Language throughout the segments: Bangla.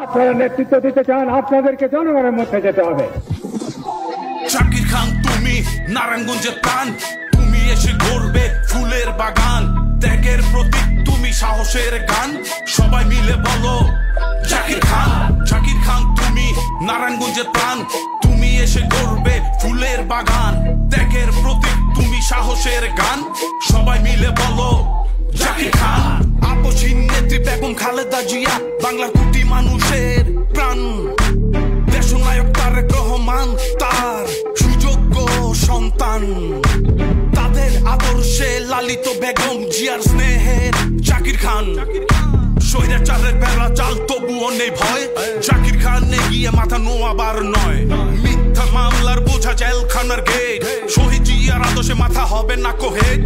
আপনারা নেতৃত্ব দিতে চান, আপনাদেরকে জনগণের মধ্যে যেতে হবে। জাকির খান তুমি নারায়ণগঞ্জের প্রাণ, তুমি এসে গড়বে ফুলের বাগান, ত্যাগের প্রতীক তুমি সাহসের গান, সবাই মিলে বলো জাকির খান। জাকির খান তুমি নারায়ণগঞ্জের প্রাণ, তুমি এসে গড়বে ফুলের বাগান, ত্যাগের প্রতীক তুমি সাহসের গান, সবাই মিলে বলো জাকির খান। আপসহীন নেত্রী বেগম খালেদা জিয়া বাংলার কোটি মানুষের প্রাণ, দেশনায়ক তারেক রহমান তার সুযোগ্য সন্তান, তাদের আদর্শে লালিত বেগম জিয়ার স্নেহের জাকির খান। স্বৈরাচারের বেড়া চাল তবুও নেই ভয়, জাকির খান এগিয়ে মাথা নোয়াবার নয়, মিথ্যা মামলার বোঝা জেলখানার গেট, শহীদ জিয়ার আদর্শে মাথা হবে না কোহেট।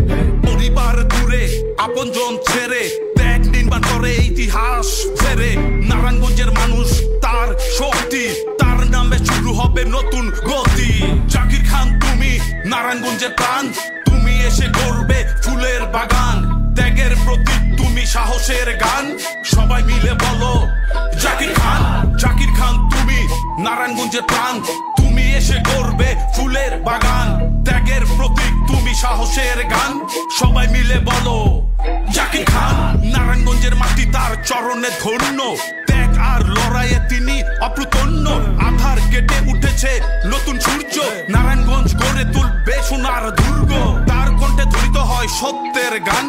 পরিবার দূরে আপনজন ছেড়ে ত্যাগ নির্মাণ করে ইতিহাস ফেরে, নারায়ণগঞ্জের মানুষ তার শক্তি, তার নামে শুরু হবে নতুন গতি। জাকির খান তুমি নারায়ণগঞ্জের প্রাণ, তুমি এসে গড়বে ফুলের বাগান, ত্যাগের প্রতীক তুমি সাহসের গান, সবাই মিলে বলো জাকির খান। জাকির খান তুমি নারায়ণগঞ্জের প্রাণ, তুমি এসে গড়বে ফুলের বাগান, ত্যাগের প্রতীক তুমি সাহসের গান, সবাই মিলে বলো জাকির খান। নারায়ণগঞ্জের মাটি তার চরণে ধন্য, ত্যাগ আর লড়াইয়ে তিনি অপ্রতন্য, আধার কেটে উঠেছে নতুন সূর্য, নারায়ণগঞ্জ গড়ে তুলবে সোনার দুর্গ, তার কণ্ঠে ধ্বনিত হয় সত্যের গান,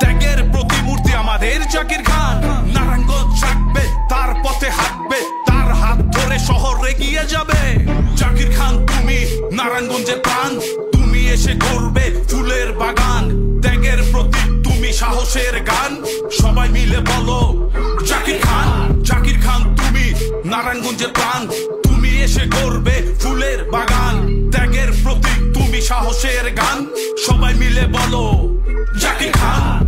ত্যাগের প্রতিমূর্তি আমাদের জাকির খান। নারায়ণগঞ্জ থাকবে তার পথে হাঁটবে, তার হাত ধরে শহর এগিয়ে যাবে। জাকির খান তুমি নারায়ণগঞ্জের প্রাণ, তুমি এসে গড়বে ফুলের বাগান, ত্যাগের প্রতীক তুমি সাহসের গান, সবাই মিলে বলো জাকির খান। জাকির খান তুমি নারায়ণগঞ্জের প্রাণ, তুমি এসে গড়বে ফুলের বাগান, ত্যাগের প্রতীক তুমি সাহসের গান, সবাই মিলে বলো জাকির খান।